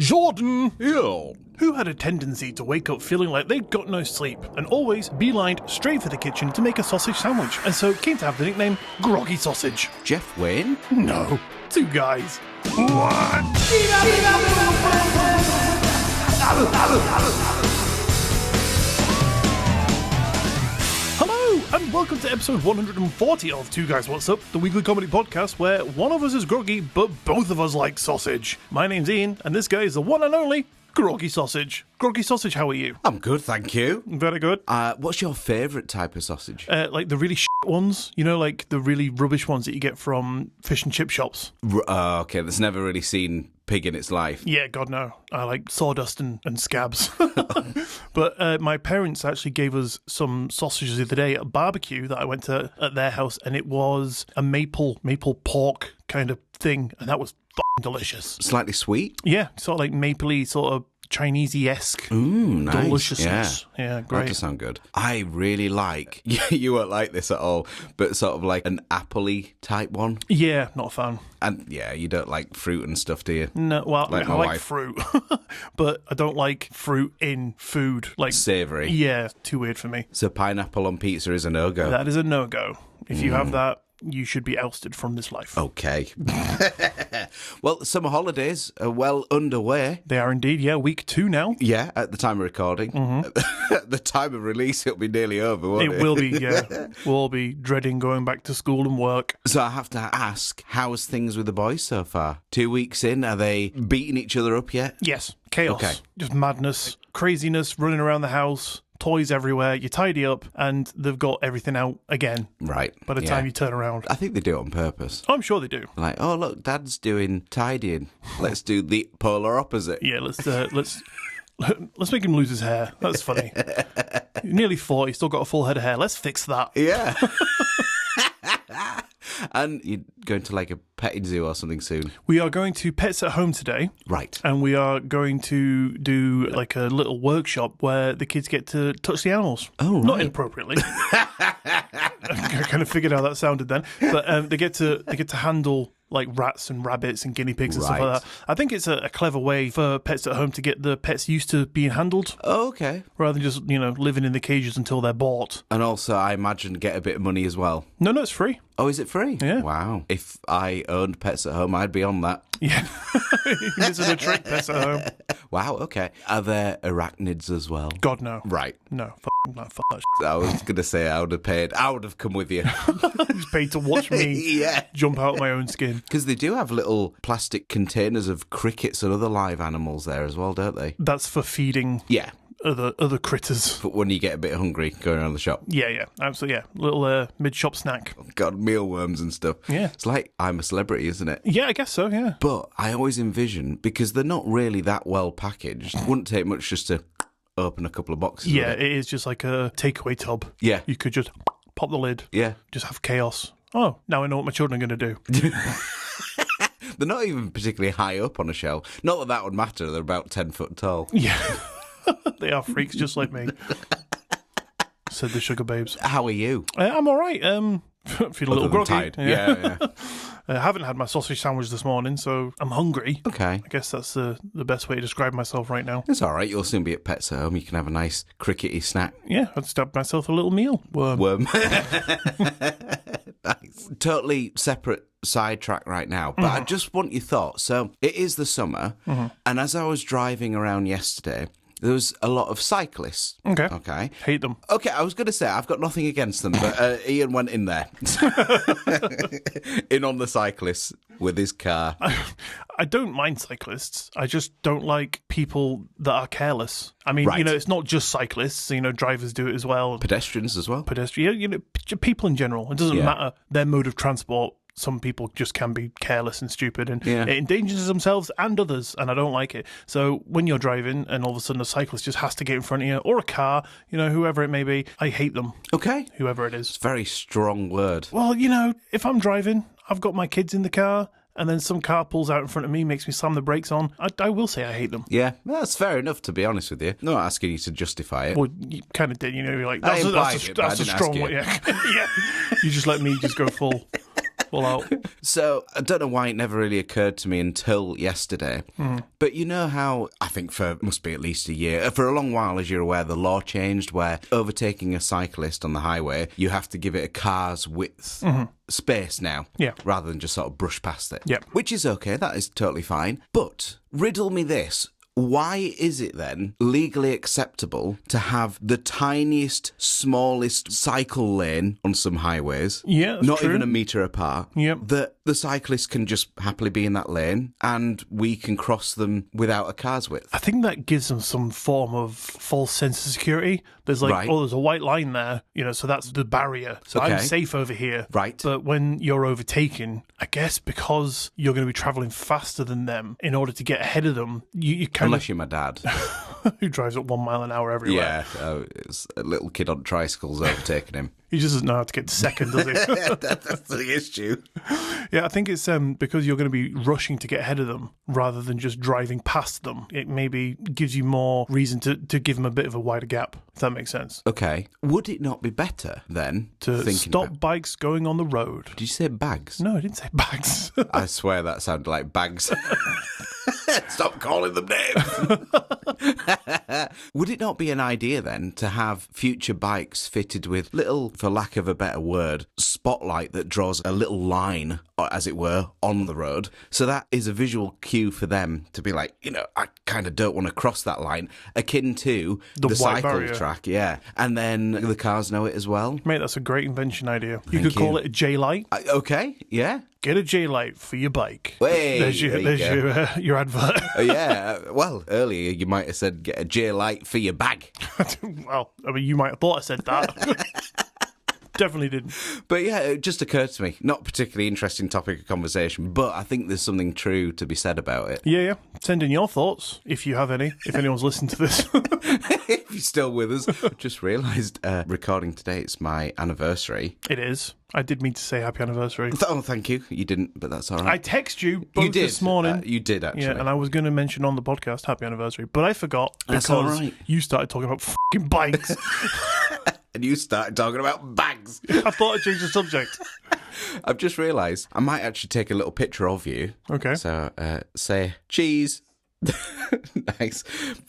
Jordan, Yo. who had a tendency to wake up feeling like they'd got no sleep and always beelined straight for the kitchen to make a sausage sandwich, and so came to have the nickname Groggy Sausage. Jeff Wayne? No, two guys. What? Hello, and welcome to episode 140 of Two Guys What's Up, the weekly comedy podcast where one of us is groggy, but both of us like sausage. My name's Iain, and this guy is the one and only Groggy Sausage. Groggy Sausage, how are you? I'm good, thank you. Very good. What's your favourite type of sausage? Like the really shit ones, you know, like the really rubbish ones that you get from fish and chip shops. Okay, that's never really seen pig in its life. Yeah, God no. I like sawdust and scabs. But my parents actually gave us some sausages the other day at a barbecue that I went to at their house, and it was a maple pork kind of thing, and that was fucking delicious. Slightly sweet? Yeah, sort of like mapley, sort of Chinese-esque Nice. deliciousness. Yeah, great. That does sound good. I really like, you won't like this at all, but sort of like an apple-y type one. Yeah, not a fan. And yeah, you don't like fruit and stuff, do you? No, well, Like I my like wife. fruit, but I don't like fruit in food. Like Savoury. Yeah, too weird for me. So pineapple on pizza is a no-go. That is a no-go. If you have that, you should be ousted from this life. Okay. Well, summer holidays are well underway. They are indeed, yeah. Week 2 now. Yeah, at the time of recording. At the time of release, it'll be nearly over, won't it? It will be, yeah. We'll all be dreading going back to school and work. So I have to ask, how's things with the boys so far? 2 weeks in, are they beating each other up yet? Yes, chaos. Okay. Just madness, craziness, running around the house, toys everywhere. You tidy up and they've got everything out again Right. by the time you turn around. I think they do it on purpose. I'm sure they do. Like, oh, look, Dad's doing tidying. Let's do the polar opposite. Yeah, let's make him lose his hair. That's funny. Nearly 40, still got a full head of hair. Let's fix that. Yeah. And you're going to like a petting zoo or something soon. We are going to Pets at Home today. Right. And we are going to do like a little workshop where the kids get to touch the animals. Oh, right. Not inappropriately. I kind of figured how that sounded then. But they get to handle like rats and rabbits and guinea pigs and stuff Right. like that. I think it's a clever way for Pets at Home to get the pets used to being handled Oh, okay. rather than just, living in the cages until they're bought. And also, I imagine, get a bit of money as well. No, it's free. Oh, is it free? Yeah. Wow. If I owned Pets at Home, I'd be on that. Yeah. This is a trick, Pets at Home. Wow, okay. Are there arachnids as well? God, no. Right. No, fuck that shit. I was going to say I would have come with you. He's paid to watch me Yeah. jump out of my own skin. Because they do have little plastic containers of crickets and other live animals there as well, don't they? That's for feeding Yeah. other critters. But when you get a bit hungry going around the shop. Yeah, absolutely, yeah. Little mid-shop snack. God, mealworms and stuff. Yeah. It's like I'm a Celebrity, isn't it? Yeah, I guess so, yeah. But I always envision, because they're not really that well packaged, it wouldn't take much just to open a couple of boxes. Yeah, would it? it is just like a takeaway tub. Yeah. You could just pop the lid, Yeah. just have chaos. Oh, now I know what my children are going to do. They're not even particularly high up on a shelf. Not that would matter. They're about 10 foot tall. Yeah. They are freaks just like me. Said the sugar babes. How are you? I'm all right. Feel a little Other than groggy. tired. Yeah. I haven't had my sausage sandwich this morning, so I'm hungry. Okay. I guess that's the best way to describe myself right now. It's all right. You'll soon be at Pets at Home. You can have a nice crickety snack. Yeah, I'd stab myself a little meal. Worm. Nice. Totally separate sidetrack right now, but I just want your thoughts. So it is the summer, and as I was driving around yesterday, there was a lot of cyclists. Okay. Hate them. Okay, I was going to say, I've got nothing against them, but Iain went in there. In on the cyclists with his car. I don't mind cyclists. I just don't like people that are careless. I mean, Right. it's not just cyclists. Drivers do it as well. Pedestrians as well. Pedestrian, people in general. It doesn't Yeah. matter their mode of transport. Some people just can be careless and stupid, and Yeah. it endangers themselves and others, and I don't like it. So when you're driving and all of a sudden a cyclist just has to get in front of you, or a car, whoever it may be, I hate them, Okay. whoever it is. Very strong word. Well, if I'm driving, I've got my kids in the car, and then some car pulls out in front of me, makes me slam the brakes on, I will say I hate them. Yeah, that's fair enough, to be honest with you. Not asking you to justify it. Well, you kind of did, you're like, I that's implied it, but I a didn't strong ask one, you. yeah. Yeah. You just let me just go full. Full out. So I don't know why it never really occurred to me until yesterday. But you know how, I think must be at least a year, for a long while, as you're aware, the law changed where overtaking a cyclist on the highway, you have to give it a car's width space now, rather than just sort of brush past it. Yep. Which is okay, that is totally fine. But riddle me this. Why is it then legally acceptable to have the tiniest, smallest cycle lane on some highways, not even a metre apart, that the cyclists can just happily be in that lane and we can cross them without a car's width? I think that gives them some form of false sense of security. There's like, there's a white line there, so that's the barrier. So I'm safe over here. Right. But when you're overtaken, I guess because you're going to be travelling faster than them, in order to get ahead of them, you kind Unless you're my dad. who drives at 1 mile an hour everywhere. Yeah, it's a little kid on tricycles overtaking him. He just doesn't know how to get to second, does he? That's the issue. Yeah, I think it's because you're going to be rushing to get ahead of them rather than just driving past them. It maybe gives you more reason to give them a bit of a wider gap, if that makes sense. Okay. Would it not be better, then, to stop bikes going on the road? Did you say bags? No, I didn't say bags. I swear that sounded like bags. Stop calling them names. Would it not be an idea then to have future bikes fitted with little, for lack of a better word, spotlight that draws a little line, as it were, on the road? So that is a visual cue for them to be like, I kind of don't want to cross that line, akin to the cycle barrier. track, And then the cars know it as well. Mate, that's a great invention idea. You Thank could call it a J-light. Okay, yeah. Get a J-light for your bike. Hey, there's your advert. Yeah, well, earlier you might have said get a J-light for your bag. Well, I mean, you might have thought I said that. Definitely didn't. But yeah, it just occurred to me. Not particularly interesting topic of conversation, but I think there's something true to be said about it. Yeah. Send in your thoughts, if you have any, if anyone's listened to this. If you're still with us. Just realised, recording today, it's my anniversary. It is. I did mean to say happy anniversary. Oh, thank you. You didn't, but that's all right. I text you both this morning. You did, actually. Yeah, and I was going to mention on the podcast happy anniversary, but I forgot That's all because right. you started talking about fucking bikes. And you started talking about bags. I thought I'd change the subject. I've just realised I might actually take a little picture of you. Okay. So say cheese. Nice.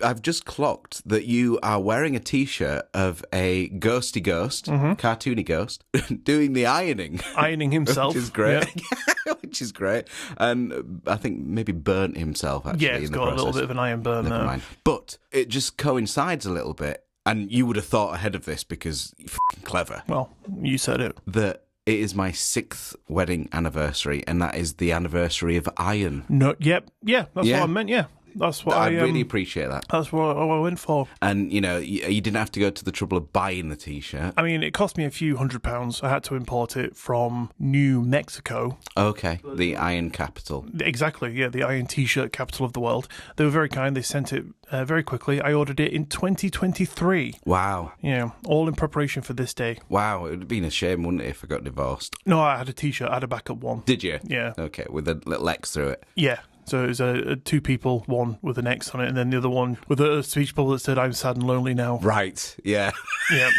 I've just clocked that you are wearing a T-shirt of a ghosty ghost, cartoony ghost, doing the ironing. Ironing himself. Which is great. Yeah. Which is great. And I think maybe burnt himself, actually. Yeah, it's in the got process. a little bit of an iron burn Never there. mind. But it just coincides a little bit. And you would have thought ahead of this because you're f***ing clever. Well, you said it. That it is my 6th wedding anniversary, and that is the anniversary of Iain. No, yeah, that's what I meant, yeah. That's what I really appreciate that. That's what I went for. And, you didn't have to go to the trouble of buying the T-shirt. I mean, it cost me a few £100. I had to import it from New Mexico. Okay, the Iron capital. Exactly, yeah, the Iron T-shirt capital of the world. They were very kind. They sent it very quickly. I ordered it in 2023. Wow. Yeah, all in preparation for this day. Wow, it would have been a shame, wouldn't it, if I got divorced? No, I had a T-shirt. I had a backup one. Did you? Yeah. Okay, with a little X through it. Yeah. So it was two people, one with an X on it, and then the other one with a speech bubble that said, "I'm sad and lonely now." Right, yeah. Yeah.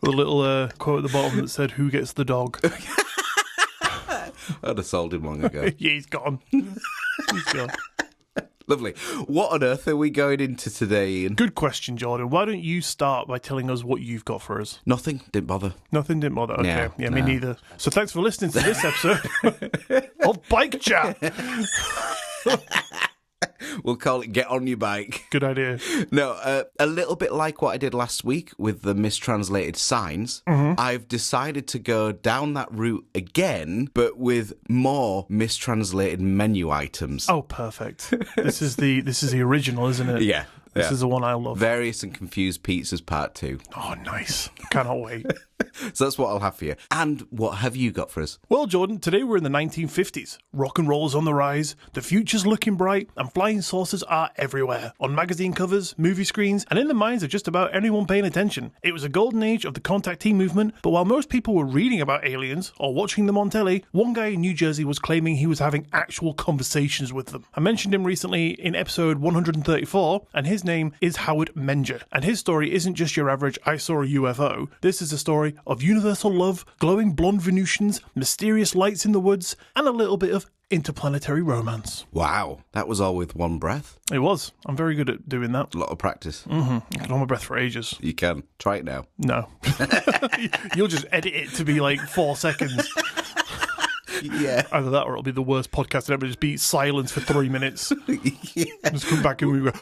With a little quote at the bottom that said, "Who gets the dog?" I'd have sold him long ago. Yeah, he's gone. He's gone. Lovely. What on earth are we going into today, Ian? Good question, Jordan. Why don't you start by telling us what you've got for us? Nothing. Didn't bother. Nothing, didn't bother. Okay. Yeah, Me neither. So thanks for listening to this episode of Bike Chat. We'll call it Get On Your Bike. Good idea. No, a little bit like what I did last week with the mistranslated signs. I've decided to go down that route again, but with more mistranslated menu items. Oh, perfect. This is the original, isn't it? Yeah. This is the one I love. Various and Confused Pizzas Part 2. Oh, nice. Cannot wait. So that's what I'll have for you. And what have you got for us? Well, Jordan, today we're in the 1950s. Rock and roll is on the rise, the future's looking bright, and flying saucers are everywhere. On magazine covers, movie screens, and in the minds of just about anyone paying attention. It was a golden age of the contactee movement, but while most people were reading about aliens or watching them on telly, one guy in New Jersey was claiming he was having actual conversations with them. I mentioned him recently in episode 134, and his name is Howard Menger. And his story isn't just your average, I saw a UFO. This is a story story of universal love, glowing blonde Venusians, mysterious lights in the woods, and a little bit of interplanetary romance. Wow, that was all with one breath. It was. I'm very good at doing that. A lot of practice. I can hold my breath for ages. You can. Try it now. No. You'll just edit it to be like 4 seconds. Yeah. Either that or it'll be the worst podcast ever. Just be silence for 3 minutes. Yeah. Just come back and we go,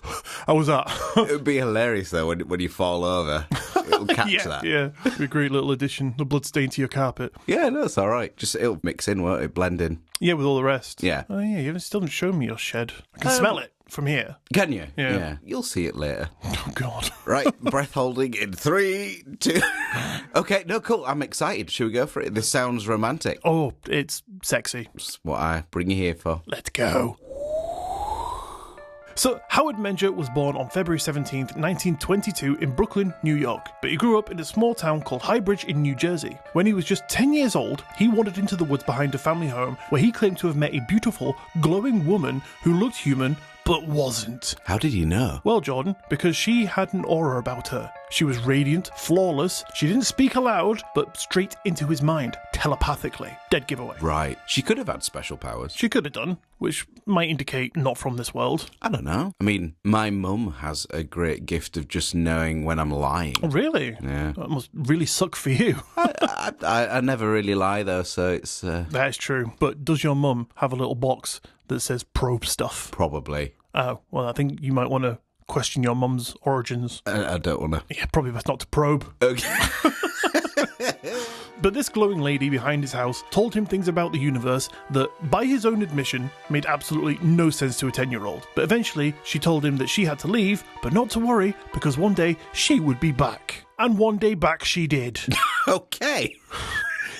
how was that? It would be hilarious, though, when you fall over. It'll catch that. Yeah. It'd be a great little addition. The blood stain to your carpet. Yeah, no, it's all right. Just it'll mix in, won't it? Blend in. Yeah, with all the rest. Yeah. Oh, yeah. You still haven't shown me your shed. I can smell it from here. Can you? Yeah. You'll see it later. Oh, God. Right, breath holding in 3, 2. Okay, no, cool. I'm excited. Should we go for it? This sounds romantic. Oh, it's sexy. That's what I bring you here for. Let's go. So, Howard Menger was born on February 17th, 1922 in Brooklyn, New York, but he grew up in a small town called Highbridge in New Jersey. When he was just 10 years old, he wandered into the woods behind a family home where he claimed to have met a beautiful, glowing woman who looked human but wasn't. How did you know? Well, Jordan, because she had an aura about her. She was radiant, flawless, she didn't speak aloud, but straight into his mind, telepathically. Dead giveaway. Right. She could have had special powers. She could have done, which might indicate not from this world. I don't know. I mean, my mum has a great gift of just knowing when I'm lying. Oh, really? Yeah. That must really suck for you. I never really lie, though, so it's... That is true. But does your mum have a little box that says probe stuff? Probably. Oh, well, I think you might want to question your mum's origins. I don't want to. Yeah, probably best not to probe. Okay. But this glowing lady behind his house told him things about the universe that, by his own admission, made absolutely no sense to a 10-year-old. But eventually, she told him that she had to leave, but not to worry, because one day she would be back. And one day back she did. Okay.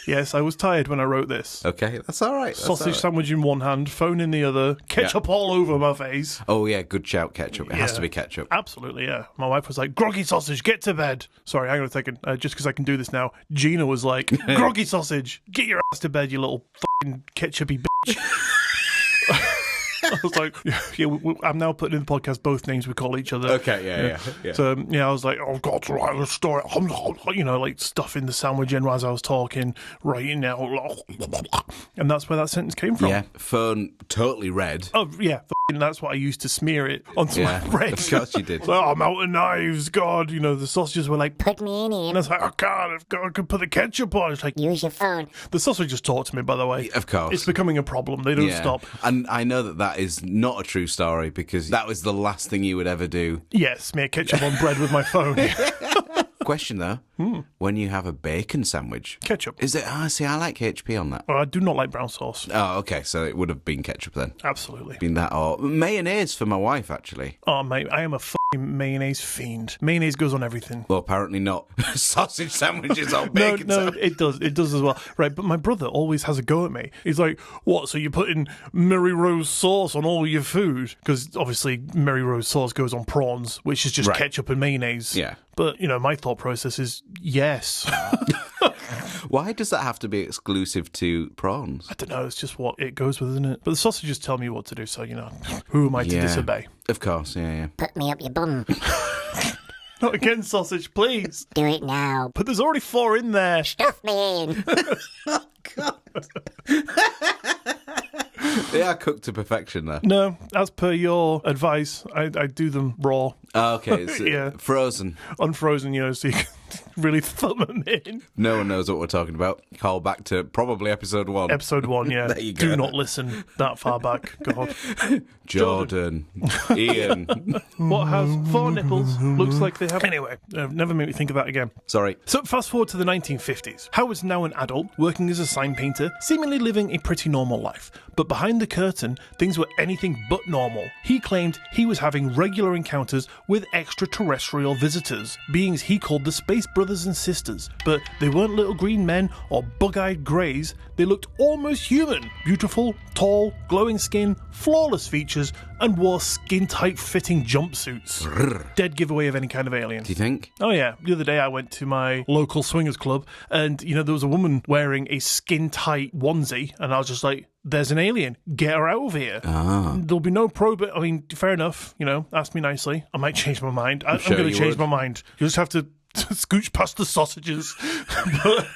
Yes, I was tired when I wrote this. Okay, that's all right. Sausage sandwich in one hand, phone in the other, ketchup all over my face. Oh, yeah, good shout, ketchup. It has to be ketchup. Absolutely, yeah. My wife was like, groggy sausage, get to bed. Sorry, hang on a second. Just because I can do this now. Gina was like, groggy sausage, get your ass to bed, you little fucking ketchupy bitch. I was like, I'm now putting in the podcast both names we call each other. Okay, yeah. So, I was like, oh, God, to write a story. Like stuffing the sandwich in as I was talking, writing out. And that's where that sentence came from. Yeah, phone totally red. Oh, yeah, that's what I used to smear it onto my bread. Of course you did. So, I'm out of knives, God. The sausages were like, Put me in here. and I was like, I can't. I could put the ketchup on. It's like, Use your phone. the sausages talk to me, by the way. Of course. It's becoming a problem. They don't stop. And I know that is not a true story because that was the last thing you would ever do. Yeah, smear ketchup on bread with my phone. Question though, when you have a bacon sandwich, Ketchup. is it? See, I like HP on that. Oh, I do not like brown sauce. Oh, okay, so it would have been ketchup then. Absolutely. Been that or mayonnaise for my wife actually. Oh, mate, I am a fucking mayonnaise fiend. Mayonnaise goes on everything. Well, apparently not. Sausage sandwiches on bacon. No, sandwich. it does. It does as well. Right, but my brother always has a go at me. He's like, what, so you're putting Mary Rose sauce on all your food? Because obviously Mary Rose sauce goes on prawns, which is just ketchup and mayonnaise. Yeah. But, my thought process is yes. Why does that have to be exclusive to prawns? I don't know, it's just what it goes with, isn't it? But the sausages tell me what to do, so, who am I to disobey? Of course, yeah. Put me up your bum. Not again, sausage, please. Do it now. But there's already 4 in there. Stuff me in. Oh, God. They are cooked to perfection, though. No, as per your advice, I do them raw. Oh, okay, it's frozen. Unfrozen, so you can really thumb them in. No one knows what we're talking about. Call back to probably episode 1. Episode 1, yeah. There you go. Do not listen that far back. God. Jordan. Ian. What has 4 nipples? Looks like they have. Anyway, never made me think of that again. Sorry. So fast forward to the 1950s. Howard's now an adult, working as a sign painter, seemingly living a pretty normal life. But behind the curtain, things were anything but normal. He claimed he was having regular encounters with extraterrestrial visitors, beings he called the Space Brothers and Sisters. But they weren't little green men or bug-eyed greys. They looked almost human. Beautiful, tall, glowing skin, flawless features, and wore skin-tight fitting jumpsuits. Dead giveaway of any kind of alien. Do you think? Oh yeah, the other day I went to my local swingers club and, there was a woman wearing a skin-tight onesie and I was just like, there's an alien, get her out of here. There'll be no probe. I mean, fair enough, ask me nicely. I might change my mind. I'm sure going to you change would. my mind. You'll just have to scooch past the sausages. But,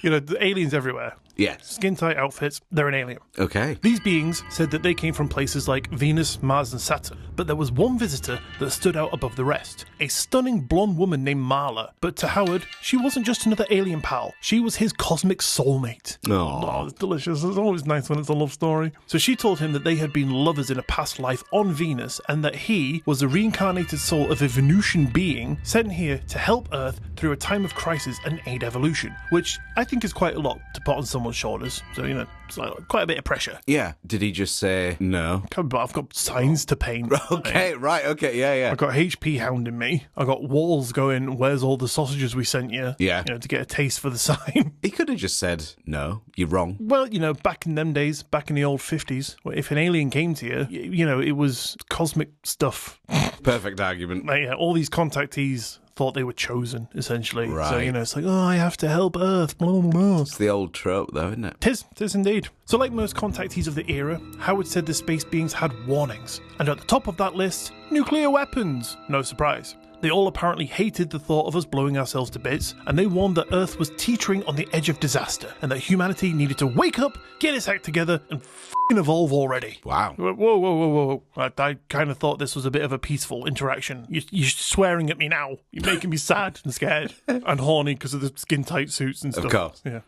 the aliens everywhere. Yes. Skin-tight outfits, they're an alien. Okay. These beings said that they came from places like Venus, Mars, and Saturn, but there was one visitor that stood out above the rest. A stunning blonde woman named Marla. But to Howard, she wasn't just another alien pal. She was his cosmic soulmate. Oh, it's delicious. It's always nice when it's a love story. So she told him that they had been lovers in a past life on Venus, and that he was the reincarnated soul of a Venusian being sent here to help Earth through a time of crisis and aid evolution, which I think is quite a lot to put on someone's shoulders. So, it's like quite a bit of pressure. Yeah. Did he just say no? But I've got signs to paint. Okay, right, okay, yeah. I've got HP hounding me. I've got walls going, where's all the sausages we sent you? Yeah. To get a taste for the sign. He could have just said, no, you're wrong. Well, back in them days, back in the old 50s, if an alien came to you, it was cosmic stuff. Perfect argument. All these contactees thought they were chosen, essentially. Right. So, it's like, I have to help Earth, blah, blah, blah. It's the old trope, though, isn't it? Tis indeed. So like most contactees of the era, Howard said the space beings had warnings. And at the top of that list, nuclear weapons. No surprise. They all apparently hated the thought of us blowing ourselves to bits, and they warned that Earth was teetering on the edge of disaster, and that humanity needed to wake up, get its act together, and f***ing evolve already. Wow. Whoa. I kind of thought this was a bit of a peaceful interaction. You're swearing at me now. You're making me sad and scared and horny because of the skin-tight suits and stuff. Of course. Yeah.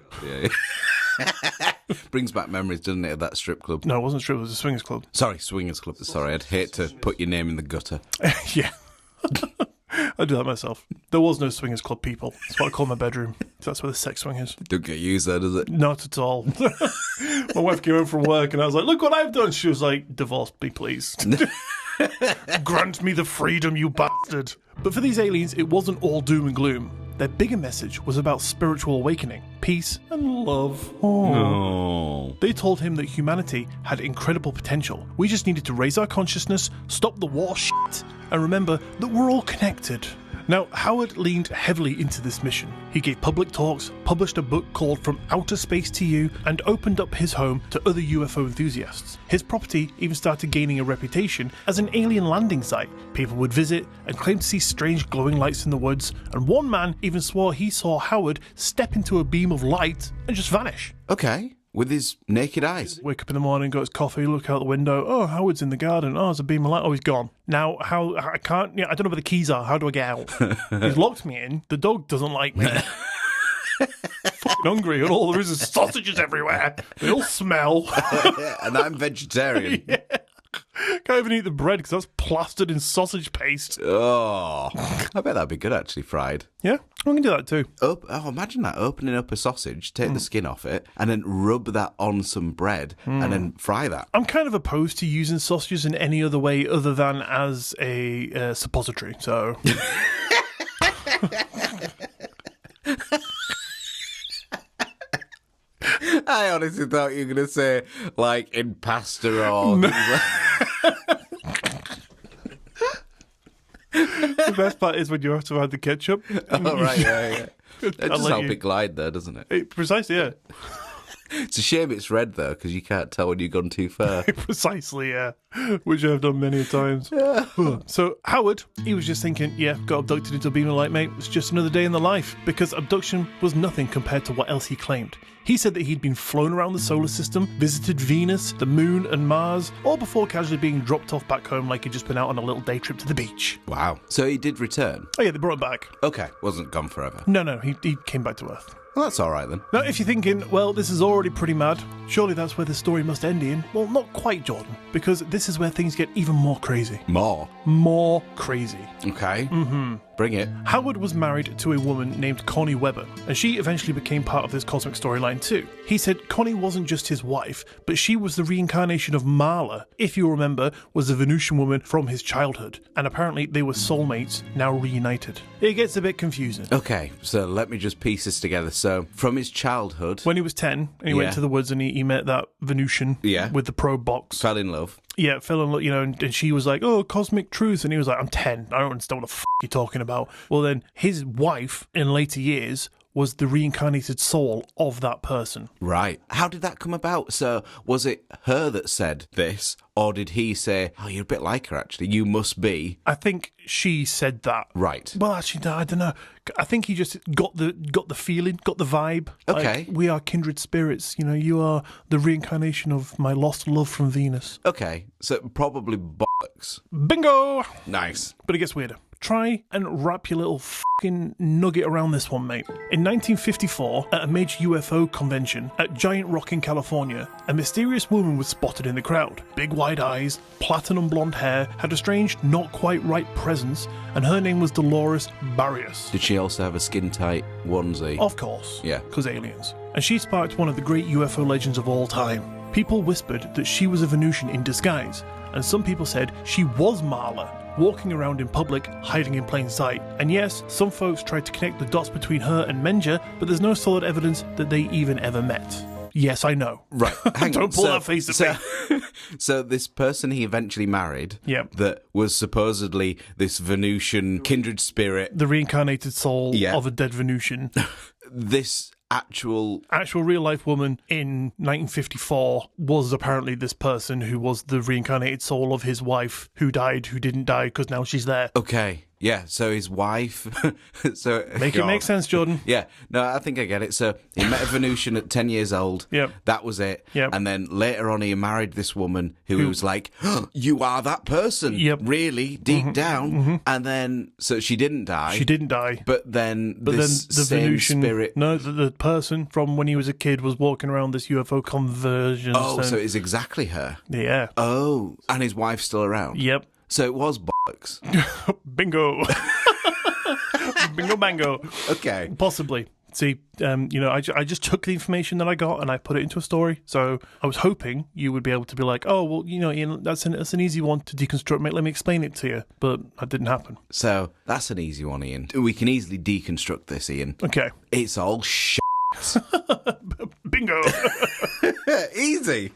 Brings back memories, doesn't it, of that strip club? No, it wasn't strip, it was a swingers club. Sorry, swingers club. Sorry, I'd hate to put your name in the gutter. Yeah. I do that myself. There was no swingers club, people. That's what I call my bedroom. That's where the sex swing is. Don't get used there, does it? Not at all. My wife came home from work and I was like, look what I've done. She was like, divorce me, please. Grant me the freedom, you bastard. But for these aliens, it wasn't all doom and gloom. Their bigger message was about spiritual awakening, peace, and love. Oh. They told him that humanity had incredible potential. We just needed to raise our consciousness, stop the war shit, and remember that we're all connected. Now, Howard leaned heavily into this mission. He gave public talks, published a book called From Outer Space to You, and opened up his home to other UFO enthusiasts. His property even started gaining a reputation as an alien landing site. People would visit and claim to see strange glowing lights in the woods, and one man even swore he saw Howard step into a beam of light and just vanish. Okay. With his naked eyes. Wake up in the morning, got his coffee, look out the window. Oh, Howard's in the garden. Oh, there's a beam of light. Oh, he's gone. Now, I don't know where the keys are. How do I get out? He's locked me in. The dog doesn't like me. Fucking hungry, and all there is sausages everywhere. They all smell. And I'm vegetarian. Yeah. Can't even eat the bread because that's plastered in sausage paste. Oh, I bet that'd be good actually, fried. Yeah, we can do that too. Imagine that, opening up a sausage, take the skin off it, and then rub that on some bread, and then fry that. I'm kind of opposed to using sausages in any other way other than as a suppository, so... I honestly thought you were going to say, like, in pasta or... No. The best part is when you have to add the ketchup. Oh, right, yeah. It just help it glide there, doesn't it? Precisely, yeah. It's a shame it's red, though, because you can't tell when you've gone too far. Precisely, yeah. Which I've done many times. Yeah. So Howard, he was just thinking, got abducted into a beam of light, mate. It's just another day in the life. Because abduction was nothing compared to what else he claimed. He said that he'd been flown around the solar system, visited Venus, the moon, and Mars, all before casually being dropped off back home like he'd just been out on a little day trip to the beach. Wow. So he did return? Oh, yeah, they brought him back. Okay, wasn't gone forever. No, he came back to Earth. Well, that's all right then. Now, if you're thinking, well, this is already pretty mad, surely that's where the story must end, Iain. Well, not quite, Jordan, because this is where things get even more crazy. More crazy. Okay. Bring it. Howard was married to a woman named Connie Webber, and she eventually became part of this cosmic storyline too. He said Connie wasn't just his wife, but she was the reincarnation of Marla, if you remember, was a Venusian woman from his childhood, and apparently they were soulmates, now reunited. It gets a bit confusing. Okay, so let me just piece this together. So, from his childhood... When he was 10, and he went to the woods and he met that Venusian with the probe box. Fell in love. Yeah, fell in love, and she was like, oh, cosmic truth. And he was like, I'm 10. I don't understand what the f*** you're talking about. Well, then his wife in later years was the reincarnated soul of that person. Right. How did that come about? So was it her that said this, or did he say, oh, you're a bit like her, actually. You must be. I think she said that. Right. Well, actually, no, I don't know. I think he just got the feeling, got the vibe. Okay. Like, we are kindred spirits. You know, you are the reincarnation of my lost love from Venus. Okay. So probably bollocks. Bingo! Nice. But it gets weirder. Try and wrap your little fucking nugget around this one, mate. In 1954, at a major UFO convention at Giant Rock in California, a mysterious woman was spotted in the crowd. Big wide eyes, platinum blonde hair, had a strange, not quite right presence, and her name was Dolores Barrios. Did she also have a skin-tight onesie? Of course. Yeah. Because aliens. And she sparked one of the great UFO legends of all time. People whispered that she was a Venusian in disguise, and some people said she was Marla, walking around in public, hiding in plain sight. And yes, some folks tried to connect the dots between her and Menja, but there's no solid evidence that they even ever met. Yes, I know. Right. Hang Don't on. pull that face at me. So this person he eventually married, Yep. that was supposedly this Venusian kindred spirit, The reincarnated soul Yeah. of a dead Venusian. this actual... Actual real-life woman in 1954 was apparently this person who was the reincarnated soul of his wife who died, who didn't die, because now she's there. Okay. Yeah, so his wife... so Make it make sense, Jordan. Yeah, no, I think I get it. So he met a Venusian at 10 years old. Yep. That was it. Yep. And then later on he married this woman who was like, oh, you are that person. Yep. Really, deep down. And then, so she didn't die. She didn't die. But then But this then the same Venusian, spirit... no, the person from when he was a kid was walking around this UFO conversion. Oh, so it's exactly her. Yeah. Oh, and his wife's still around. Yep. So it was bollocks. Bingo. Bingo bango. Okay. Possibly. See, I just took the information that I got and I put it into a story. So I was hoping you would be able to be like, oh, well, Ian, that's an easy one to deconstruct. Mate, let me explain it to you. But that didn't happen. So that's an easy one, Ian. We can easily deconstruct this, Ian. Okay. It's all shit. Bingo. Easy.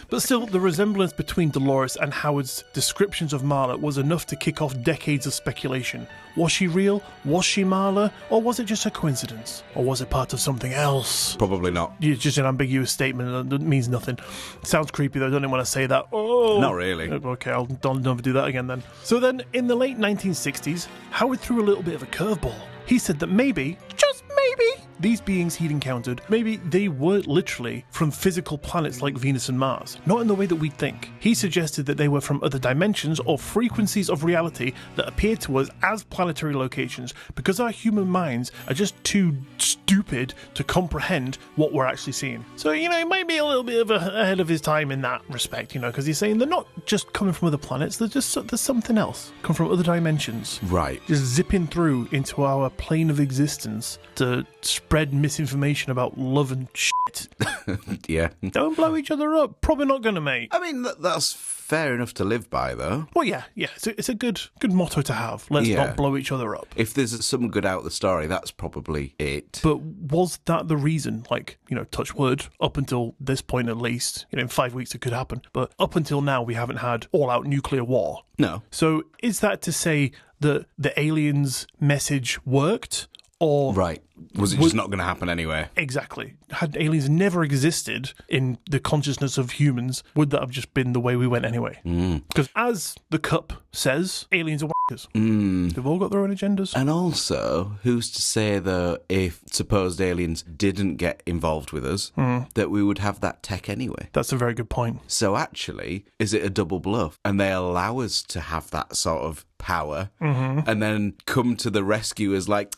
But still, the resemblance between Dolores and Howard's descriptions of Marla was enough to kick off decades of speculation. Was she real? Was she Marla? Or was it just a coincidence? Or was it part of something else? Probably not. It's just an ambiguous statement that means nothing. Sounds creepy though, I don't even want to say that. Oh, Not really. Okay, I'll never do that again then. So then, in the late 1960s, Howard threw a little bit of a curveball. He said that maybe, just maybe, these beings he'd encountered, maybe they weren't literally from physical planets like Venus and Mars, not in the way that we'd think. He suggested that they were from other dimensions or frequencies of reality that appeared to us as planetary locations, because our human minds are just too stupid to comprehend what we're actually seeing. So, he might be a little bit of ahead of his time in that respect, because he's saying they're not just coming from other planets, there's something else, come from other dimensions. Right. Just zipping through into our plane of existence to spread misinformation about love and shit. Yeah. Don't blow each other up. Probably not gonna, mate. I mean, that's fair enough to live by, though. Well, yeah. It's a good motto to have. Let's not blow each other up. If there's some good out of the story, that's probably it. But was that the reason? Like, touch wood, up until this point at least, in 5 weeks it could happen. But up until now, we haven't had all-out nuclear war. No. So is that to say that the aliens' message worked? Or Right. Was it just not going to happen anyway? Exactly. Had aliens never existed in the consciousness of humans, would that have just been the way we went anyway? Because as the cup says, aliens are wankers. They've all got their own agendas. And also, who's to say, though, if supposed aliens didn't get involved with us, that we would have that tech anyway? That's a very good point. So actually, is it a double bluff? And they allow us to have that sort of power and then come to the rescue as like,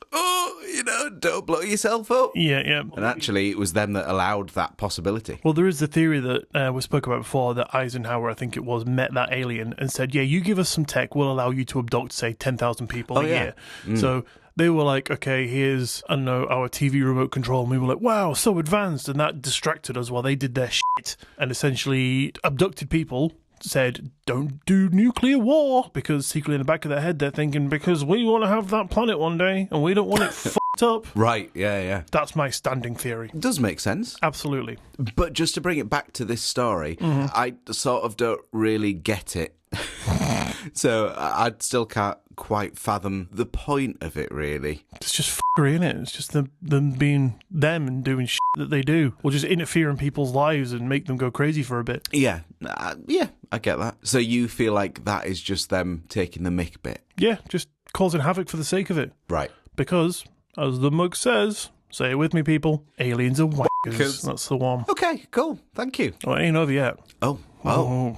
don't blow yourself up. Yeah. And actually, it was them that allowed that possibility. Well, there is the theory that we spoke about before, that Eisenhower, I think it was, met that alien and said, yeah, you give us some tech, we'll allow you to abduct, say, 10,000 people a year. So they were like, okay, here's, I don't know, our TV remote control. And we were like, wow, so advanced. And that distracted us while they did their shit and essentially abducted people. Said, don't do nuclear war, because secretly in the back of their head they're thinking, because we want to have that planet one day and we don't want it fucked up. Right, yeah. That's my standing theory. It does make sense. Absolutely. But just to bring it back to this story, I sort of don't really get it. So I still can't quite fathom the point of it, really. It's just f***ery, innit? It's just them being them and doing shit that they do. Or just interfere in people's lives and make them go crazy for a bit. Yeah, I get that. So you feel like that is just them taking the mick bit? Yeah, just causing havoc for the sake of it. Right. Because, as the mug says, say it with me, people, aliens are wankers. That's the one. Okay, cool. Thank you. Oh, it ain't over yet. Oh. Oh,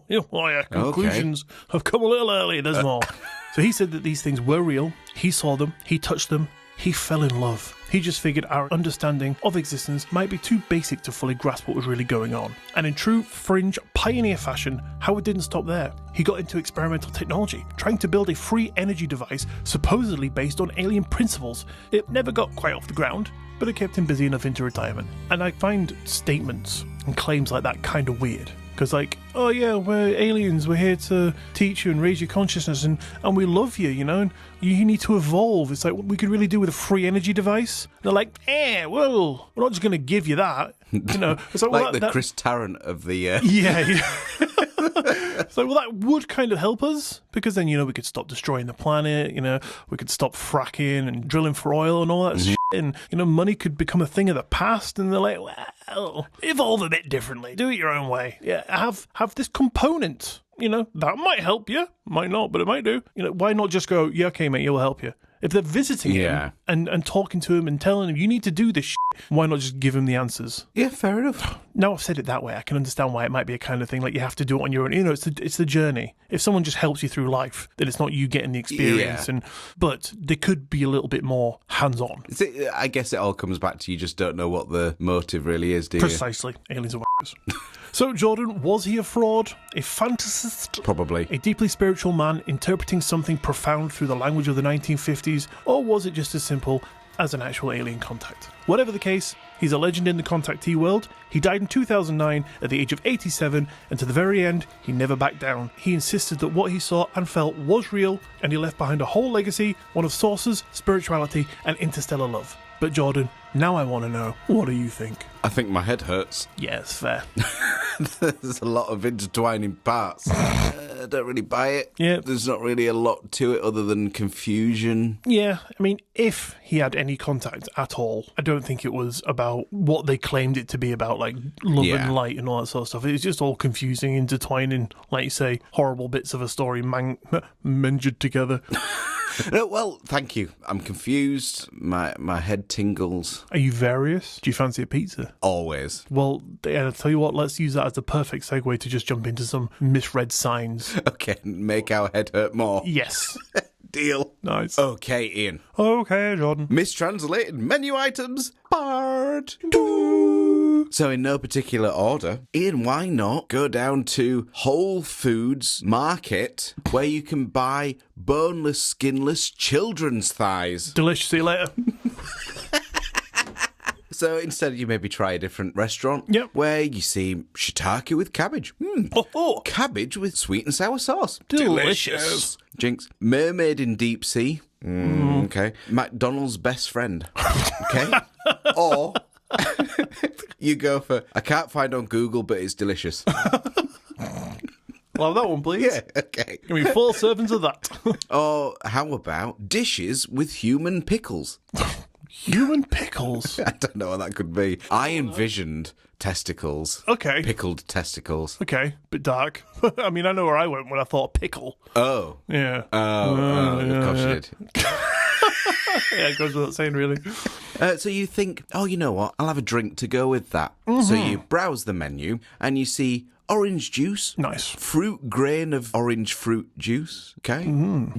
yeah, conclusions have come a little early, there's more. So he said that these things were real. He saw them. He touched them. He fell in love. He just figured our understanding of existence might be too basic to fully grasp what was really going on. And in true fringe pioneer fashion, Howard didn't stop there. He got into experimental technology, trying to build a free energy device supposedly based on alien principles. It never got quite off the ground, but it kept him busy enough into retirement. And I find statements and claims like that kind of weird. Because oh yeah, we're aliens, we're here to teach you and raise your consciousness and we love you, and you need to evolve. It's like, what we could really do with a free energy device. They're like, well, we're not just going to give you that. It's like, like the Chris Tarrant of the... Yeah. So, that would kind of help us, because then, we could stop destroying the planet, we could stop fracking and drilling for oil and all that shit, and, money could become a thing of the past, and they're like, well, evolve a bit differently, do it your own way. Yeah, have this component, that might help you, might not, but it might do. Why not just go, yeah, okay, mate, we'll help you. If they're visiting him and talking to him and telling him, you need to do this shit, why not just give him the answers? Yeah, fair enough. Now I've said it that way, I can understand why it might be a kind of thing like you have to do it on your own. It's the journey. If someone just helps you through life, then it's not you getting the experience. Yeah. But they could be a little bit more hands-on. I guess it all comes back to you just don't know what the motive really is, do you? Precisely. Aliens are wackers. So, Jordan, was he a fraud? A fantasist? Probably. A deeply spiritual man interpreting something profound through the language of the 1950s? Or was it just as simple as an actual alien contact? Whatever the case, he's a legend in the contactee world. He died in 2009 at the age of 87, and to the very end, he never backed down. He insisted that what he saw and felt was real, and he left behind a whole legacy, one of saucers, spirituality, and interstellar love. But Jordan, now I want to know, what do you think? I think my head hurts. Yeah, it's fair. There's a lot of intertwining parts. I don't really buy it. Yeah. There's not really a lot to it other than confusion. Yeah, I mean, if he had any contact at all, I don't think it was about what they claimed it to be about, like love and light and all that sort of stuff. It was just all confusing, intertwining, like you say, horrible bits of a story mengered together. No, well, thank you. I'm confused. My head tingles. Are you various? Do you fancy a pizza? Always. Well, I'll tell you what, let's use that as the perfect segue to just jump into some misread signs. Okay, make our head hurt more. Yes. Deal. Nice. Okay, Iain. Okay, Jordan. Mistranslated menu items, part 2. So in no particular order, Iain, why not go down to Whole Foods Market where you can buy boneless, skinless children's thighs? Delicious. See you later. So instead, you maybe try a different restaurant where you see shiitake with cabbage. Cabbage with sweet and sour sauce. Delicious. Jinx. Mermaid in deep sea. Okay. McDonald's best friend. Okay. Or you go for, I can't find on Google, but it's delicious. Well, that one, please. Yeah, okay. Give me 4 servings of that. Or how about dishes with human pickles? Human pickles? I don't know what that could be. I envisioned testicles. Okay. Pickled testicles. Okay, bit dark. I mean, I know where I went when I thought pickle. Oh. Yeah. Of course you did. Yeah, it goes without saying, really. So you think, oh, you know what? I'll have a drink to go with that. So you browse the menu and you see orange juice. Nice. Fruit grain of orange fruit juice. Okay.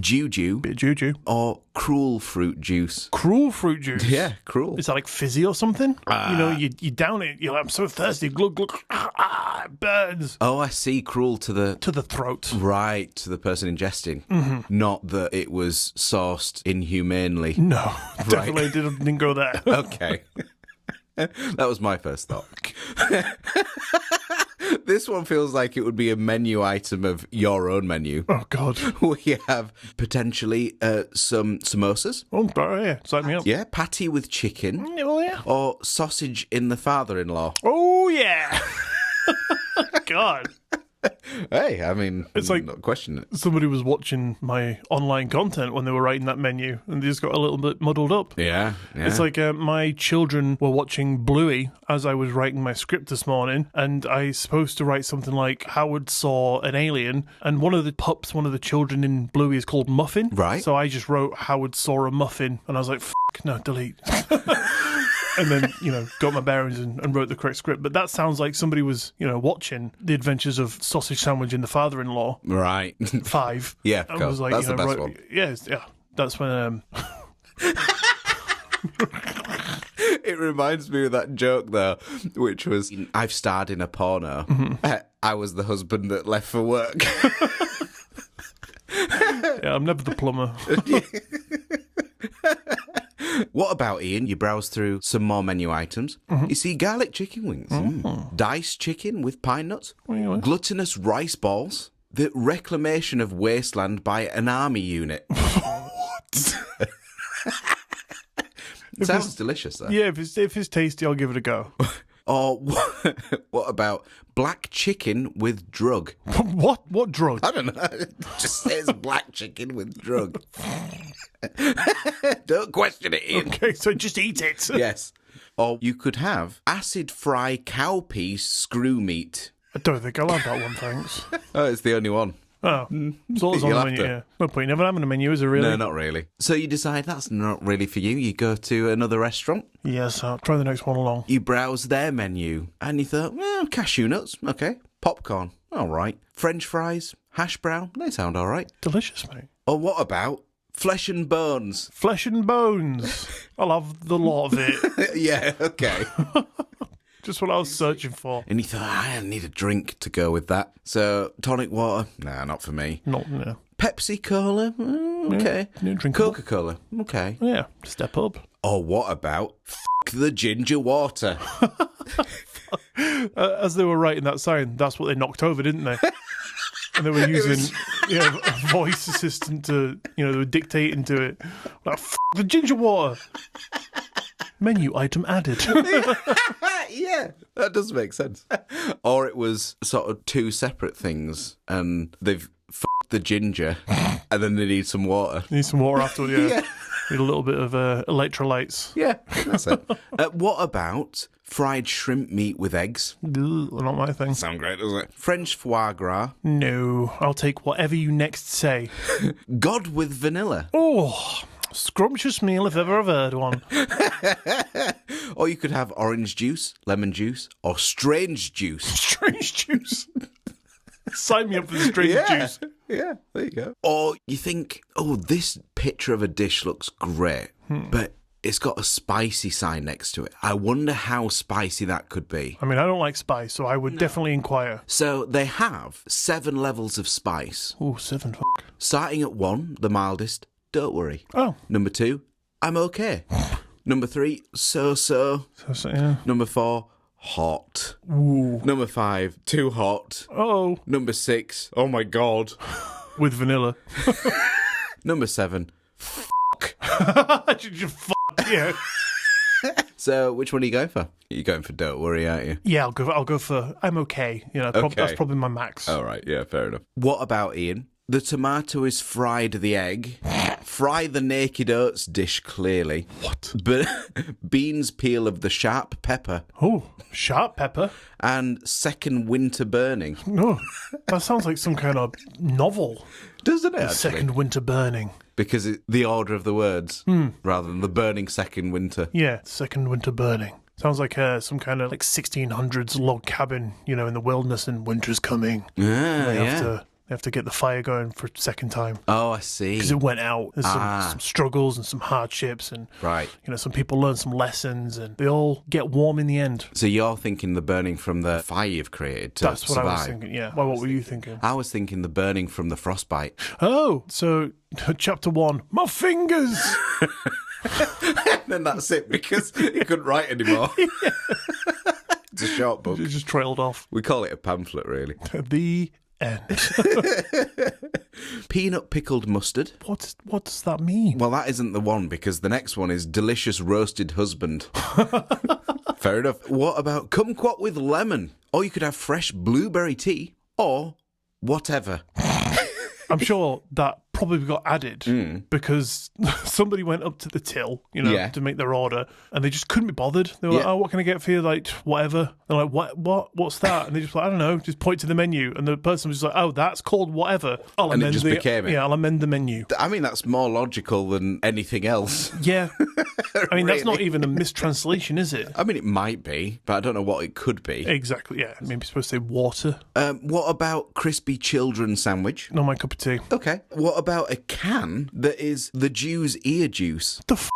Juju. Bit of juju. Or cruel fruit juice. Cruel fruit juice? Yeah, cruel. Is that like fizzy or something? You down it, you're like, I'm so thirsty. Glug, glug. It burns. Oh, I see. Cruel to the throat. Right, to the person ingesting. Not that it was sourced inhumanely. No, definitely didn't go there. Okay. That was my first thought. This one feels like it would be a menu item of your own menu. Oh, God. We have potentially some samosas. Oh, yeah. Sign me up. Yeah, patty with chicken. Oh, yeah. Or sausage in the father-in-law. Oh, yeah. God. Hey, I mean, It's like- not questioning it. Somebody was watching my online content when they were writing that menu, and they just got a little bit muddled up. Yeah. It's like my children were watching Bluey as I was writing my script this morning, and I supposed to write something like Howard saw an alien, and one of the children in Bluey is called Muffin. Right. So I just wrote Howard saw a muffin, and I was like, no, delete. And then, got my bearings and wrote the correct script. But that sounds like somebody was, watching The Adventures of Sausage Sandwich and the Father-in-Law. Right. 5. Yeah, And cool. was like, That's the best one. Yeah, that's when... It reminds me of that joke, though, which was, I've starred in a porno. I was the husband that left for work. Yeah, I'm never the plumber. What about, Ian? You browse through some more menu items. You see garlic chicken wings, diced chicken with pine nuts, gluttonous rice balls, the reclamation of wasteland by an army unit. Sounds delicious, though. Yeah, if it's tasty, I'll give it a go. Or what about black chicken with drug? What drug? I don't know. It just says black chicken with drug. Don't question it, Ian. Okay, so just eat it. Yes. Or you could have acid fry cowpea screw meat. I don't think I'll have that one, thanks. Oh, it's the only one. Oh, it's all on You'll the have menu, to. yeah. No point never having a menu, is there really? No, not really. So you decide that's not really for you. You go to another restaurant. Yes, I'll try the next one along. You browse their menu. And you thought, well, cashew nuts. Okay. Popcorn. All right. French fries. Hash brown. They sound all right. Delicious, mate. Or what about flesh and bones? Flesh and bones. I'll have the lot of it. Yeah, okay. Just what I was searching for. And you thought, I need a drink to go with that. So, tonic water? Nah, not for me. No. Pepsi Cola? Okay. Yeah, drinkable. Coca-Cola? Okay. Yeah, step up. Or what about the ginger water? As they were writing that sign, that's what they knocked over, didn't they? And they were using a voice assistant to, they were dictating to it. Like, the ginger water. Menu item added. Yeah, that does make sense. Or it was sort of two separate things, and they've the ginger, and then they need some water. Need some water afterward, yeah. Yeah. Need a little bit of electrolytes. Yeah, that's it. What about fried shrimp meat with eggs? Ugh, not my thing. Sound great, doesn't it? French foie gras. No, I'll take whatever you next say. God with vanilla. Oh, scrumptious meal if ever I've heard one. Or you could have orange juice, lemon juice, or strange juice. Strange juice. Sign me up for the strange juice. Yeah, there you go. Or you think, oh, this picture of a dish looks great, but it's got a spicy sign next to it. I wonder how spicy that could be. I mean, I don't like spice, so I would definitely inquire. So they have 7 levels of spice. Oh, 7, fuck. Starting at 1, the mildest, don't worry. Oh. Number 2, I'm okay. Number 3, so. So, yeah. Number 4, hot. Ooh. Number 5, too hot. Oh. Number 6, oh my god. With vanilla. Number 7, Just fuck, yeah. So, which one are you going for? You're going for don't worry, aren't you? Yeah, I'll go for I'm okay. Okay. That's probably my max. All right, yeah, fair enough. What about, Ian? The tomato is fried the egg. Fry the naked oats dish clearly. What? But beans peel of the sharp pepper. Oh, sharp pepper? And second winter burning. No, that sounds like some kind of novel. Doesn't it, actually? Second winter burning. Because it's the order of the words, rather than the burning second winter. Yeah, second winter burning. Sounds like some kind of 1600s log cabin, in the wilderness, and winter's coming. They have to get the fire going for a second time. Oh, I see. Because it went out. There's some struggles and some hardships, and right. Some people learn some lessons, and they all get warm in the end. So you're thinking the burning from the fire you've created to That's what survive. I was thinking, yeah. Well, what were you thinking? I was thinking the burning from the frostbite. Oh, so chapter 1, my fingers! Then that's it, because he couldn't write anymore. It's a short book. It just trailed off. We call it a pamphlet, really. The end. Peanut pickled mustard. What does that mean? Well, that isn't the one, because the next one is delicious roasted husband. Fair enough. What about kumquat with lemon? Or you could have fresh blueberry tea or whatever. I'm sure that probably got added because somebody went up to the till, to make their order, and they just couldn't be bothered. They were like, "Oh, what can I get for you?" Like, whatever. They're like, what's that?" And they just like, "I don't know." Just point to the menu, and the person was just like, "Oh, that's called whatever." And it just became it. Yeah, I'll amend the menu. I mean, that's more logical than anything else. Yeah. I mean, that's not even a mistranslation, is it? I mean, it might be, but I don't know what it could be. Exactly, yeah. Maybe supposed to say water. What about crispy children sandwich? Not my cup of tea. Okay. What about a can that is the Jew's ear juice? The f***?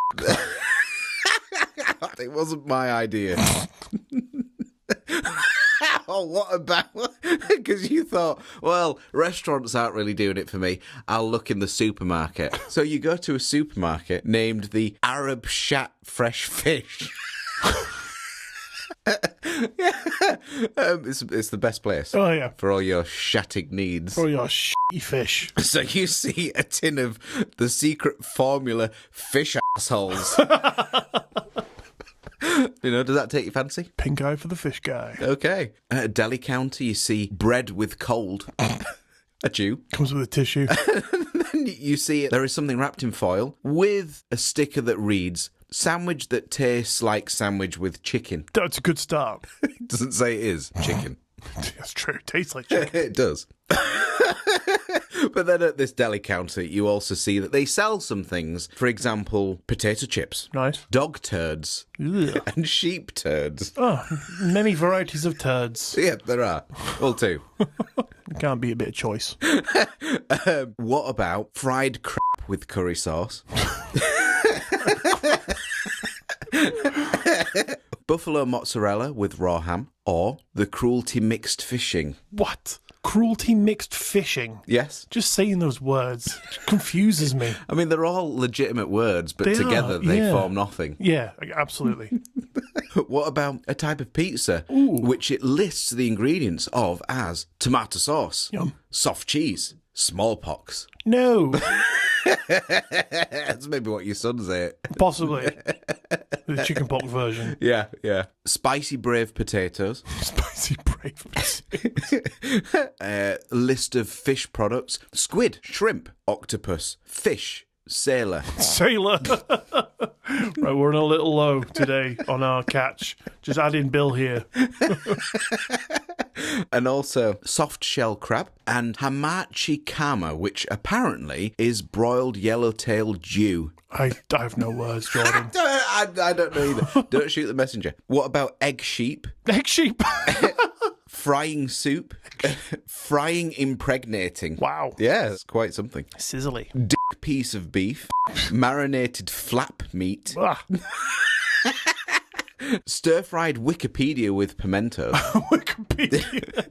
It wasn't my idea. Oh, what about... Because you thought, well, restaurants aren't really doing it for me. I'll look in the supermarket. So you go to a supermarket named the Arab Shat Fresh Fish. It's the best place. Oh, yeah. For all your shatting needs. For all your shitty fish. So you see a tin of the secret formula fish assholes. Does that take your fancy? Pink eye for the fish guy. Okay. At a deli counter, you see bread with cold. A Jew. Comes with a tissue. Then you see there is something wrapped in foil with a sticker that reads, "Sandwich that tastes like sandwich with chicken." That's a good start. It doesn't say it is chicken. That's true. It tastes like chicken. It does. But then at this deli counter, you also see that they sell some things. For example, potato chips. Nice. Dog turds. Ugh. And sheep turds. Oh, many varieties of turds. Yeah, there are. All two. It can't be a bit of choice. What about fried crap with curry sauce? Buffalo mozzarella with raw ham, or the cruelty mixed fishing. What? Cruelty mixed fishing? Yes. Just saying those words confuses me. I mean, they're all legitimate words, but They together are, they yeah. form nothing. Yeah, absolutely. What about a type of pizza, which it lists the ingredients of as tomato sauce, Yum. soft cheese, smallpox? No, That's maybe what your sons ate. possibly. The chickenpox version. Yeah. Spicy brave potatoes. Spicy brave potatoes. List of fish products: squid, shrimp, octopus, fish, sailor. Sailor. Right, we're in a little low today on our catch. Just add in Bill here. And also soft shell crab and hamachi kama, which apparently is broiled yellowtail Jew. I have no words, Jordan. I don't know either. Don't shoot the messenger. What about egg sheep? Egg sheep. Frying soup? Frying impregnating. Wow. Yeah, it's quite something. Sizzly. Dick piece of beef. Marinated flap meat. Ah. Stir-fried Wikipedia with pimentos. Wikipedia.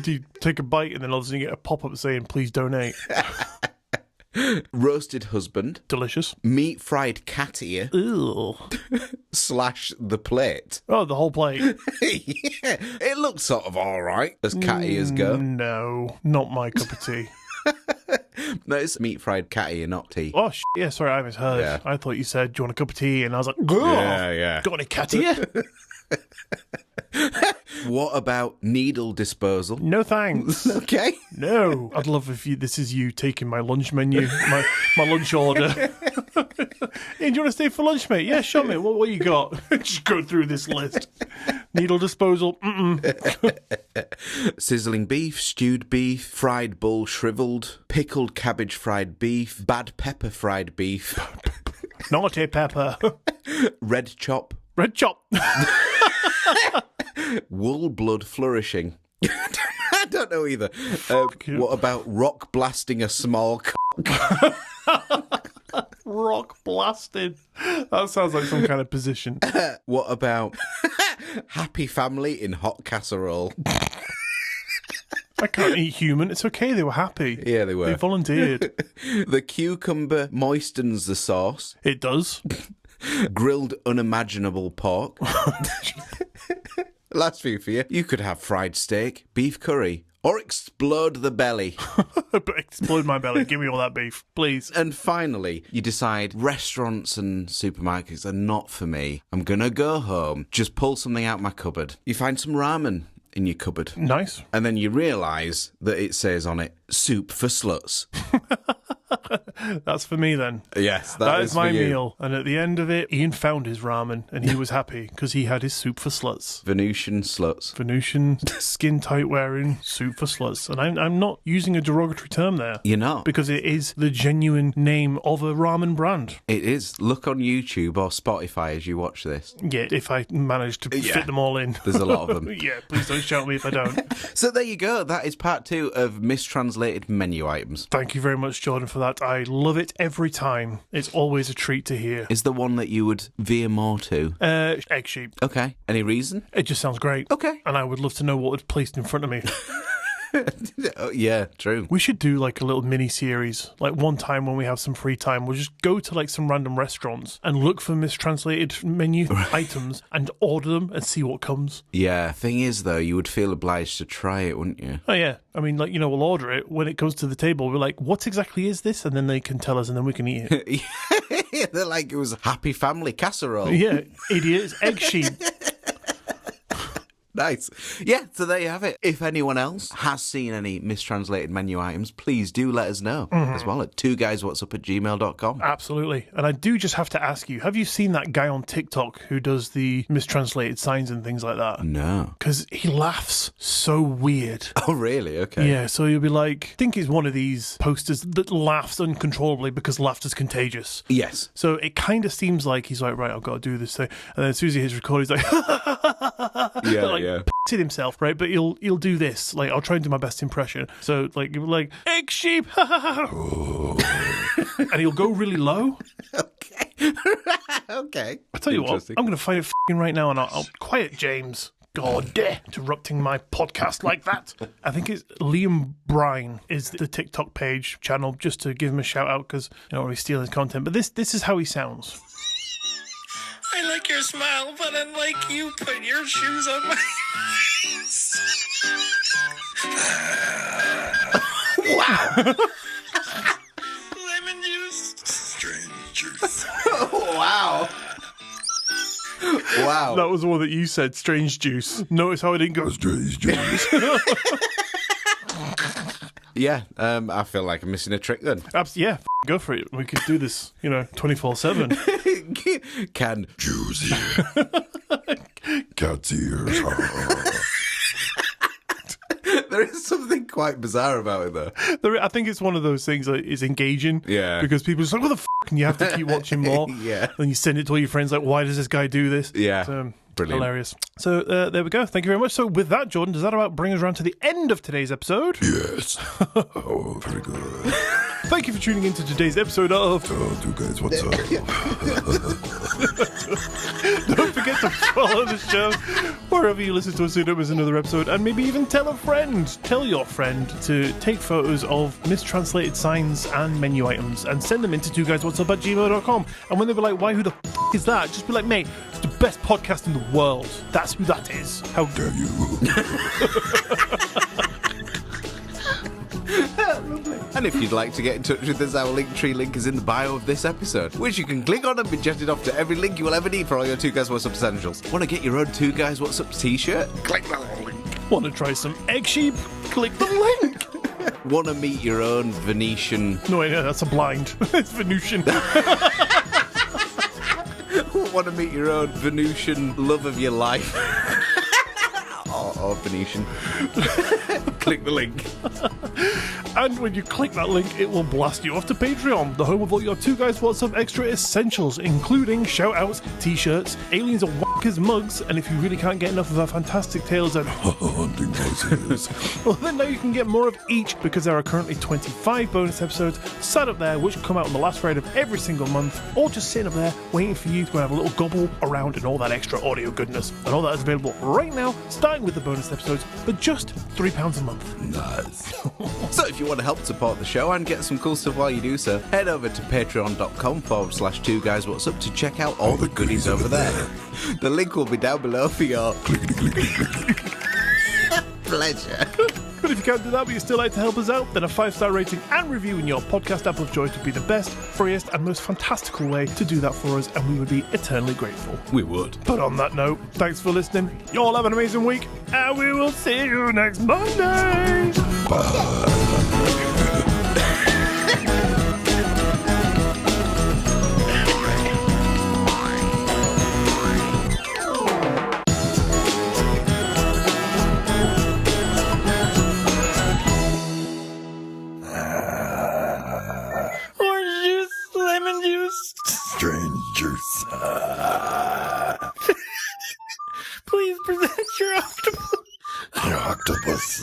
Do you take a bite and then all of a sudden you get a pop-up saying, "Please donate"? Roasted husband. Delicious. Meat fried cat ear. Ew. / the plate. Oh, the whole plate. Yeah, it looks sort of all right as cat ears go. No, not my cup of tea. No, it's meat fried cat ear, not tea. Oh, yeah, sorry, I misheard. Yeah. I thought you said, "Do you want a cup of tea?" And I was like, Yeah. got any cat ear? What about needle disposal? No thanks. Okay. No. I'd love if this is you taking my lunch menu, my lunch order. Hey, do you want to stay for lunch, mate? Yeah, sure, mate. What you got? Just go through this list. Needle disposal. Sizzling beef, stewed beef, fried bull shriveled, pickled cabbage fried beef, bad pepper fried beef, Naughty pepper. red chop, Red chop. wool blood flourishing. I don't know either. you. What about rock blasting a small cock? Rock blasted. That sounds like some kind of position. What about happy family in hot casserole? I can't eat human. It's okay. They were happy. Yeah, they were. They volunteered. The cucumber moistens the sauce. It does. Grilled unimaginable pork. Last few for you. You could have fried steak, beef curry, or explode the belly. Explode my belly. Give me all that beef, please. And finally, you decide restaurants and supermarkets are not for me. I'm going to go home, just pull something out my cupboard. You find some ramen in your cupboard. Nice. And then you realise that it says on it, soup for sluts. That's for me then. Yes, That is my for you. meal. And at the end of it, Iain found his ramen and he was happy because he had his soup for sluts. Venusian sluts. Venusian skin tight wearing soup for sluts. And I'm not using a derogatory term there. You're not. Because it is the genuine name of a ramen brand. It is. Look on YouTube or Spotify as you watch this. Yeah, if I manage to fit them all in. There's a lot of them. Yeah, please don't shout me if I don't. So there you go. That is part 2 of Mistranslated Menu Items. Thank you very much, Jordan, for that. I love it every time. It's always a treat to hear. Is there one that you would veer more to? Egg sheep. Okay. Any reason? It just sounds great. Okay. And I would love to know what was placed in front of me. Oh, yeah, true. We should do like a little mini series. Like one time when we have some free time, we'll just go to like some random restaurants and look for mistranslated menu items and order them and see what comes. Yeah. Thing is, though, you would feel obliged to try it, wouldn't you? Oh, yeah. I mean, like, we'll order it. When it comes to the table, we're like, what exactly is this? And then they can tell us and then we can eat it. They're like, it was a happy family casserole. Yeah, idiots. Egg sheep. Nice. Yeah, so there you have it. If anyone else has seen any mistranslated menu items, please do let us know as well at twoguyswhatsup@gmail.com. Absolutely. And I do just have to ask you, have you seen that guy on TikTok who does the mistranslated signs and things like that? No. Because he laughs so weird. Oh, really? Okay. Yeah, so you'll be like, I think it's one of these posters that laughs uncontrollably because laughter's contagious. Yes. So it kind of seems like he's like, right, I've got to do this thing. And then as soon as he hits record, he's like, Yeah, like, yeah. p***ing himself, right? But he'll do this. Like, I'll try and do my best impression. So, like, egg sheep. And he'll go really low. Okay. Okay. I tell you what, Interesting. I'm going to find it f***ing right now and I'll quiet James. God damn, interrupting my podcast like that. I think it's Liam Brine is the TikTok page channel, just to give him a shout out because I don't want to steal his content. But this is how he sounds. I like your smile, but unlike you, put your shoes on my face. Wow. Lemon juice. Strange juice. Wow. Wow. That was the one that you said, strange juice. Notice how I didn't go strange juice. Yeah, I feel like I'm missing a trick then. Yeah, go for it. We could do this, 24/7. Can Juicy. Cat's ears. There is something quite bizarre about it, though. I think it's one of those things that is engaging. Yeah. Because people are just like, what the f***? And you have to keep watching more. Yeah. And you send it to all your friends, like, why does this guy do this? Yeah. So, Brilliant. Hilarious. So there we go. Thank you very much. So with that, Jordan, does that about bring us around to the end of today's episode? Yes. Oh, very good. Thank you for tuning in to today's episode of... Oh, two guys, what's up? Don't forget to follow the show wherever you listen to us. So you don't miss another episode. And maybe even tell a friend. Tell your friend to take photos of mistranslated signs and menu items and send them into twoguyswhatsup@gmail.com. And when they be like, why, who the f*** is that? Just be like, mate, it's the best podcast in the world. That's who that is. How dare you? And if you'd like to get in touch with us, our Linktree link is in the bio of this episode, which you can click on and be jetted off to every link you will ever need for all your Two Guys What's Up essentials. Want to get your own Two Guys What's Up t-shirt? Click the link. Want to try some egg sheep? Click the link. Want to meet your own Venetian... No, wait, no, that's a blind. It's Venusian. Want to meet your own Venusian love of your life? or Venetian. Click the link. And when you click that link, it will blast you off to Patreon, the home of all your Two Guys What's Up extra essentials, including shout-outs, t-shirts, Aliens and Wankers mugs, and if you really can't get enough of our fantastic tales and Hunting voices. well, then now you can get more of each, because there are currently 25 bonus episodes sat up there, which come out on the last Friday of every single month, all just sitting up there waiting for you to have a little gobble around and all that extra audio goodness. And all that is available right now, starting with the bonus episodes, for just £3 a month. Nice. So if you want to help support the show and get some cool stuff while you do so, head over to patreon.com/Two Guys What's Up to check out all the goodies over there. The link will be down below for your Clickety, clickety, clickety. pleasure. But if you can't do that but you still like to help us out, then a 5-star rating and review in your podcast app of choice would be the best, freest and most fantastical way to do that for us, and we would be eternally grateful. We would. But on that note, thanks for listening. You all have an amazing week, and we will see you next Monday. Orange juice, lemon juice. Strange juice. Please present your octopus. Your octopus.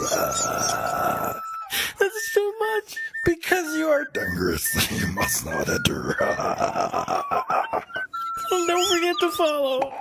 That's too much. Because you are. Dangerous. You must not enter. Don't forget to follow.